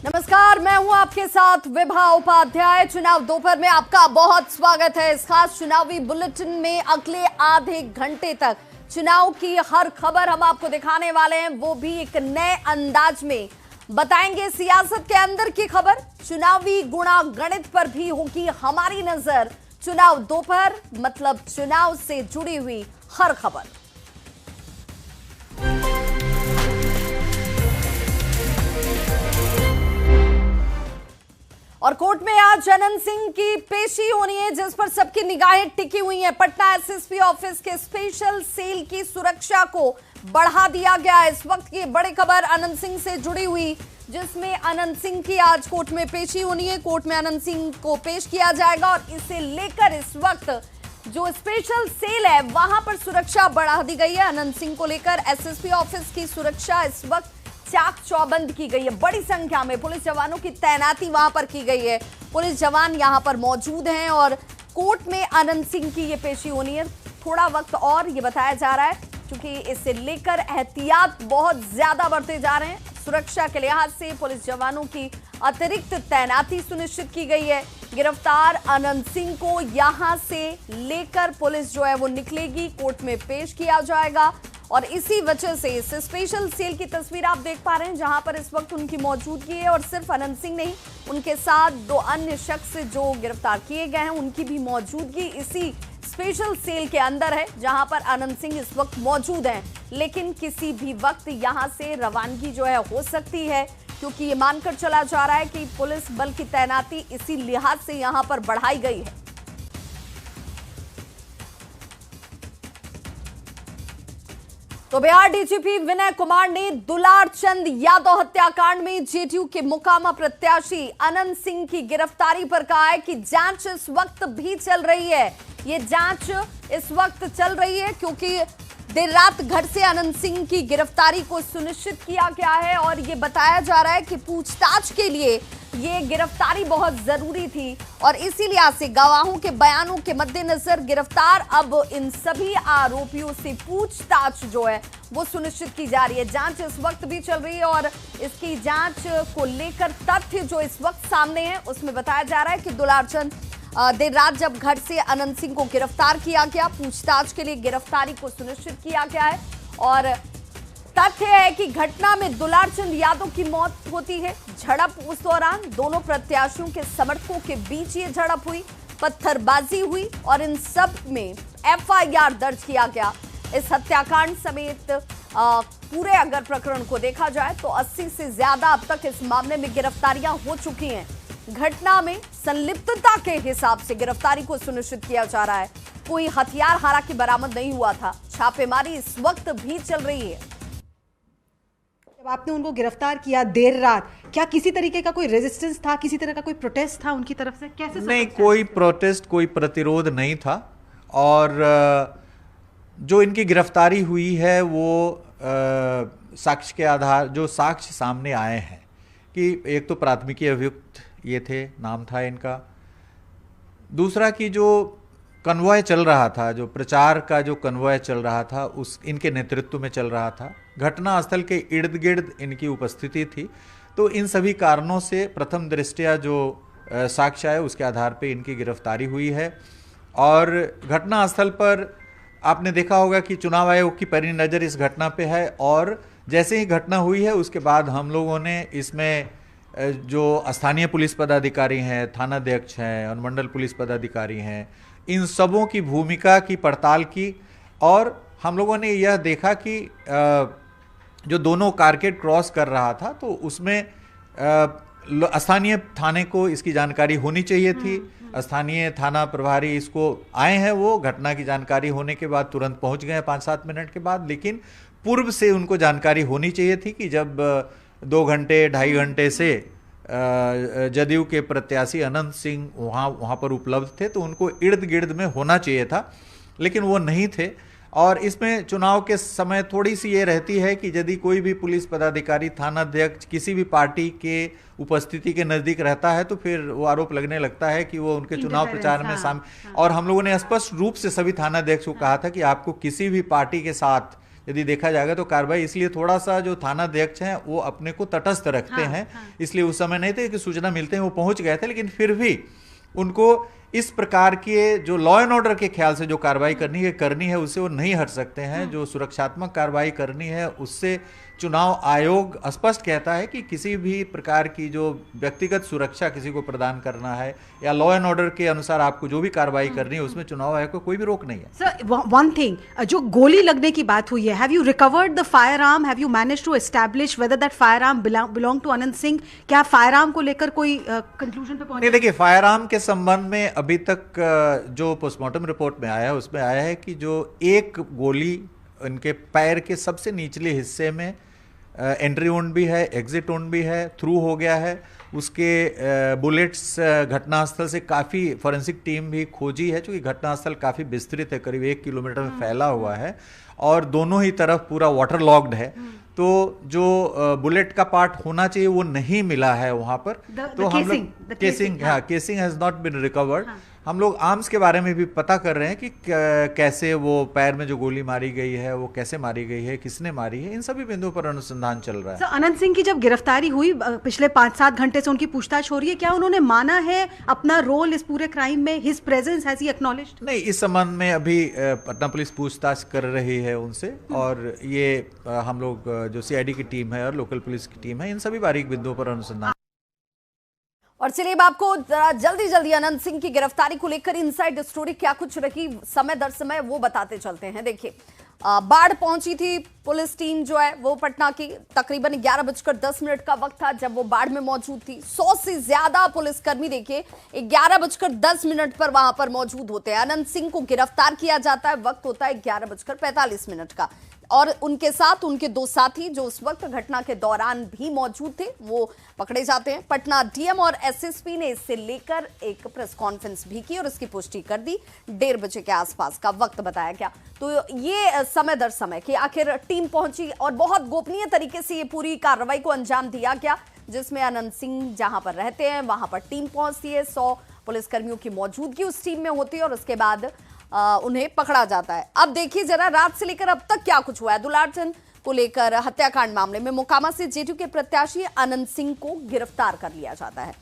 नमस्कार, मैं हूं आपके साथ विभा उपाध्याय। चुनाव दोपहर में आपका बहुत स्वागत है। इस खास चुनावी बुलेटिन में अगले आधे घंटे तक चुनाव की हर खबर हम आपको दिखाने वाले हैं, वो भी एक नए अंदाज में बताएंगे। सियासत के अंदर की खबर, चुनावी गुणा गणित पर भी होगी हमारी नजर। चुनाव दोपहर मतलब चुनाव से जुड़ी हुई हर खबर। और कोर्ट में आज अनंत सिंह की पेशी होनी है, जिस पर सबकी निगाहें टिकी हुई हैं। पटना एसएसपी ऑफिस के स्पेशल सेल की सुरक्षा को बढ़ा दिया गया है। इस वक्त की बड़ी खबर अनंत सिंह से जुड़ी हुई, जिसमें अनंत सिंह की आज कोर्ट में पेशी होनी है। कोर्ट में अनंत सिंह को पेश किया जाएगा और इसे लेकर इस वक्त जो स्पेशल सेल है वहां पर सुरक्षा बढ़ा दी गई है। अनंत सिंह को लेकर एसएसपी ऑफिस की सुरक्षा इस वक्त चाक चौबंद की गई है। बड़ी संख्या में पुलिस जवानों की तैनाती वहां पर की गई है। पुलिस जवान यहां पर मौजूद हैं और कोर्ट में अनंत सिंह की ये पेशी होनी है। थोड़ा वक्त और ये बताया जा रहा है, क्योंकि इसे लेकर एहतियात बहुत ज्यादा बढ़ते जा रहे हैं। सुरक्षा के लिहाज से पुलिस जवानों की अतिरिक्त तैनाती सुनिश्चित की गई है। गिरफ्तार अनंत सिंह को यहां से लेकर पुलिस जो है वो निकलेगी, कोर्ट में पेश किया जाएगा। और इसी वजह से इस स्पेशल सेल की तस्वीर आप देख पा रहे हैं, जहां पर इस वक्त उनकी मौजूदगी है। और सिर्फ अनंत सिंह नहीं, उनके साथ दो अन्य शख्स जो गिरफ्तार किए गए हैं, उनकी भी मौजूदगी इसी स्पेशल सेल के अंदर है, जहां पर अनंत सिंह इस वक्त मौजूद हैं। लेकिन किसी भी वक्त यहां से रवानगी जो है हो सकती है, क्योंकि ये मानकर चला जा रहा है कि पुलिस बल की तैनाती इसी लिहाज से यहां पर बढ़ाई गई है। तो बिहार डीजीपी विनय कुमार ने दुलारचंद यादव हत्याकांड में जेडीयू के मुकामा प्रत्याशी अनंत सिंह की गिरफ्तारी पर कहा है कि जांच इस वक्त भी चल रही है। ये जांच इस वक्त चल रही है क्योंकि देर रात घर से अनंत सिंह की गिरफ्तारी को सुनिश्चित किया गया है और ये बताया जा रहा है कि पूछताछ के लिए ये गिरफ्तारी बहुत जरूरी थी और इसीलिए से गवाहों के बयानों के मद्देनजर गिरफ्तार अब इन सभी आरोपियों से पूछताछ जो है वो सुनिश्चित की जा रही है। जांच इस वक्त भी चल रही है और इसकी जांच को लेकर तथ्य जो इस वक्त सामने है उसमें बताया जा रहा है कि दुलारचंद देर रात जब घर से अनंत सिंह को गिरफ्तार किया गया, पूछताछ के लिए गिरफ्तारी को सुनिश्चित किया गया है। और तथ्य है कि घटना में दुलारचंद यादव की मौत होती है। झड़प उस दौरान दोनों प्रत्याशियों के समर्थकों के बीच ये झड़प हुई, पत्थरबाजी हुई और इन सब में एफआईआर दर्ज किया गया। इस हत्याकांड समेत पूरे अगर प्रकरण को देखा जाए तो 80 से ज्यादा अब तक इस मामले में गिरफ्तारियां हो चुकी हैं। घटना में संलिप्तता के हिसाब से गिरफ्तारी को सुनिश्चित किया जा रहा है। कोई हथियार हालांकि बरामद नहीं हुआ था। छापेमारी इस वक्त भी चल रही है। जब आपने उनको गिरफ्तार किया देर रात, क्या किसी तरीके का कोई रेजिस्टेंस था, किसी तरह का कोई प्रोटेस्ट था उनकी तरफ से? कैसे? नहीं, कोई प्रोटेस्ट, कोई प्रतिरोध नहीं था। और जो इनकी गिरफ्तारी हुई है वो साक्ष्य के आधार, जो साक्ष्य सामने आए हैं कि एक तो प्राथमिकी अभियुक्त ये थे, नाम था इनका। दूसरा कि जो कन्वॉय चल रहा था, जो प्रचार का जो कन्वॉय चल रहा था, उस इनके नेतृत्व में चल रहा था। घटनास्थल के इर्द गिर्द इनकी उपस्थिति थी। तो इन सभी कारणों से प्रथम दृष्टया जो साक्ष्य है उसके आधार पे इनकी गिरफ्तारी हुई है। और घटनास्थल पर आपने देखा होगा कि चुनाव आयोग की पैनी नज़र इस घटना पे है। और जैसे ही घटना हुई है उसके बाद हम लोगों ने इसमें जो स्थानीय पुलिस पदाधिकारी हैं, थानाध्यक्ष हैं, अनुमंडल पुलिस पदाधिकारी हैं, इन सबों की भूमिका की पड़ताल की। और हम लोगों ने यह देखा कि जो दोनों कारकेड क्रॉस कर रहा था तो उसमें स्थानीय थाने को इसकी जानकारी होनी चाहिए थी। स्थानीय थाना प्रभारी इसको आए हैं, वो घटना की जानकारी होने के बाद तुरंत पहुंच गए 5-7 मिनट के बाद। लेकिन पूर्व से उनको जानकारी होनी चाहिए थी कि जब 2 घंटे 2.5 घंटे से जदयू के प्रत्याशी अनंत सिंह वहाँ पर उपलब्ध थे तो उनको इर्द गिर्द में होना चाहिए था, लेकिन वो नहीं थे। और इसमें चुनाव के समय थोड़ी सी ये रहती है कि यदि कोई भी पुलिस पदाधिकारी, थानाध्यक्ष किसी भी पार्टी के उपस्थिति के नज़दीक रहता है तो फिर वो आरोप लगने लगता है कि वो उनके चुनाव प्रचार में शामिल। और हम लोगों ने स्पष्ट रूप से सभी थानाध्यक्ष को कहा था कि आपको किसी भी पार्टी के साथ यदि देखा जाएगा तो कार्रवाई, इसलिए थोड़ा सा जो थाना अध्यक्ष हैं वो अपने को तटस्थ रखते हैं, इसलिए उस समय नहीं थे कि सूचना मिलते हैं वो पहुंच गए थे, लेकिन फिर भी उनको इस प्रकार के जो लॉ एंड ऑर्डर के ख्याल से जो कार्रवाई करनी है उससे वो नहीं हट सकते हैं। जो सुरक्षात्मक कार्रवाई करनी है उससे चुनाव आयोग स्पष्ट कहता है कि किसी भी प्रकार की जो व्यक्तिगत सुरक्षा किसी को प्रदान करना है या लॉ एंड ऑर्डर के अनुसार आपको जो भी कार्रवाई करनी है उसमें चुनाव आयोग को कोई भी रोक नहीं है। सर, वन थिंग, जो गोली लगने की बात हुई है, have you recovered the firearm, have you manage to establish whether that firearm belong to Anant Singh? क्या फायर आर्म को लेकर कोई कंक्लूजन पे पहुंचे? नहीं, देखिए, फायर आर्म के संबंध में अभी तक जो पोस्टमार्टम रिपोर्ट में आया है उसमें आया है कि जो एक गोली इनके पैर के सबसे निचले हिस्से में एंट्री वुंड भी है, एग्जिट वुंड भी है, थ्रू हो गया है। उसके बुलेट्स घटनास्थल से काफ़ी फॉरेंसिक टीम भी खोजी है, क्योंकि घटनास्थल काफ़ी विस्तृत है, करीब 1 किलोमीटर में फैला हुआ है और दोनों ही तरफ पूरा वाटर लॉक्ड है। तो जो बुलेट का पार्ट होना चाहिए वो नहीं मिला है वहां पर। तो हम लोग casing has not been recovered. हम लोग आर्म्स के बारे में भी पता कर रहे हैं कि कैसे वो पैर में जो गोली मारी गई है वो कैसे मारी गई है, किसने मारी है, इन सभी बिंदुओं पर अनुसंधान चल रहा है। सर, अनंत सिंह की जब गिरफ्तारी हुई, पिछले 5-7 घंटे से उनकी पूछताछ हो रही है, क्या उन्होंने माना है अपना रोल इस पूरे क्राइम में? His presence has he acknowledged? नहीं, इस संबंध में अभी पटना पुलिस पूछताछ कर रही है उनसे, और ये हम लोग जो सीआईडी की टीम है और लोकल पुलिस की टीम है, इन सभी बारीक बिंदुओं पर अनुसंधान। और चलिए अब आपको जल्दी अनंत सिंह की गिरफ्तारी को लेकर इनसाइड स्टोरी क्या कुछ रही समय दर समय वो बताते चलते हैं। देखिए, बाढ़ पहुंची थी पुलिस टीम जो है वो पटना की, तकरीबन 11:10 का वक्त था जब वो बाढ़ में मौजूद थी। 100 से ज्यादा पुलिसकर्मी देखिए 11:10 पर वहां पर मौजूद होते हैं। अनंत सिंह को गिरफ्तार किया जाता है, वक्त होता है 11:45 का, और उनके साथ उनके 2 साथी जो उस वक्त घटना के दौरान भी मौजूद थे वो पकड़े जाते हैं। पटना डीएम और एसएसपी ने इससे लेकर एक प्रेस कॉन्फ्रेंस भी की और इसकी पुष्टि कर दी। 1:30 बजे के आसपास का वक्त बताया गया। तो ये समय दर समय कि आखिर टीम पहुंची और बहुत गोपनीय तरीके से ये पूरी कार्रवाई को अंजाम दिया गया, जिसमें अनंत सिंह जहां पर रहते हैं वहां पर टीम पहुंचती है। 100 पुलिसकर्मियों की मौजूदगी उस टीम में होती है और उसके बाद उन्हें पकड़ा जाता है। अब देखिए जरा रात से लेकर अब तक क्या कुछ हुआ है। दुलारचंद को लेकर हत्याकांड मामले में मोकामा से जेडीयू के प्रत्याशी अनंत सिंह को गिरफ्तार कर लिया जाता है।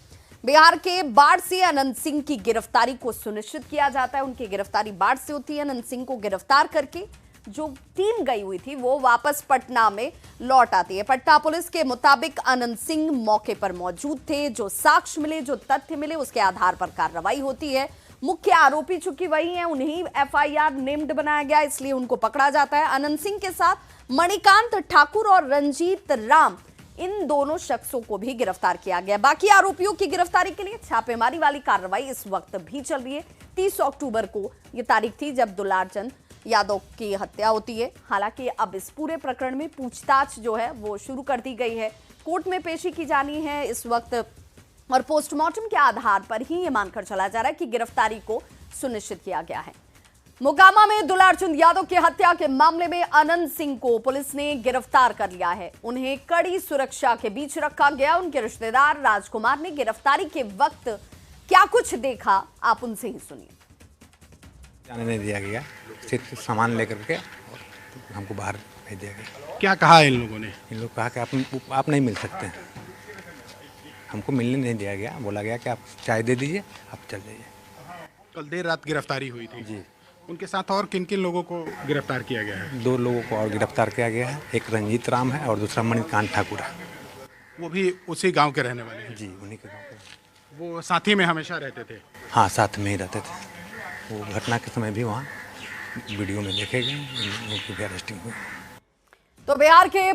बिहार के बाढ़ से अनंत सिंह की गिरफ्तारी को सुनिश्चित किया जाता है। उनकी गिरफ्तारी बाढ़ से होती है। अनंत सिंह को गिरफ्तार करके जो टीम गई हुई थी वो वापस पटना में लौट आती है। पटना पुलिस के मुताबिक अनंत सिंह मौके पर मौजूद थे। जो साक्ष्य मिले, जो तथ्य मिले, उसके आधार पर कार्रवाई होती है। मुख्य आरोपी चूंकि वही हैं, उन्हें एफआईआर नेम्ड बनाया गया, इसलिए उनको पकड़ा जाता है। अनंत सिंह के साथ मणिकांत ठाकुर और रंजीत राम, इन दोनों शख्सों को भी गिरफ्तार किया गया। बाकी आरोपियों की गिरफ्तारी के लिए छापेमारी वाली कार्रवाई इस वक्त भी चल रही है। 30 अक्टूबर को यह तारीख थी जब दुलारचंद यादव की हत्या होती है। हालांकि अब इस पूरे प्रकरण में पूछताछ जो है वो शुरू कर दी गई है। कोर्ट में पेशी की जानी है इस वक्त, और पोस्टमार्टम के आधार पर ही यह मानकर चला जा रहा है कि गिरफ्तारी को सुनिश्चित किया गया है। मोकामा में दुलारचंद यादव की हत्या के मामले में अनंत सिंह को पुलिस ने गिरफ्तार कर लिया है। उन्हें कड़ी सुरक्षा के बीच रखा गया। उनके रिश्तेदार राजकुमार ने गिरफ्तारी के वक्त क्या कुछ देखा, आप उनसे ही सुनिए। जाने नहीं दिया गया, सिर्फ सामान लेकर के हमको बाहर भेज दिया गया। क्या कहा इन लोगों ने? इन लोग कहा कि आप नहीं मिल सकते हैं, हमको मिलने नहीं दिया गया। बोला गया कि आप चाय दे दीजिए, आप चल जाइए। कल देर रात गिरफ्तारी हुई थी जी। उनके साथ और किन किन लोगों को गिरफ्तार किया गया है? 2 लोगों को और गिरफ्तार किया गया है। एक रंजीत राम है और दूसरा मणिकांत ठाकुर है। वो भी उसी गांव के रहने वाले हैं? जी, उन्हीं के गाँव के। वो साथी में हमेशा रहते थे? हाँ, साथ में ही रहते थे। वो घटना के समय भी वहाँ वीडियो में देखे गए, उनकी भी अरेस्टिंग हुई। तो बिहार के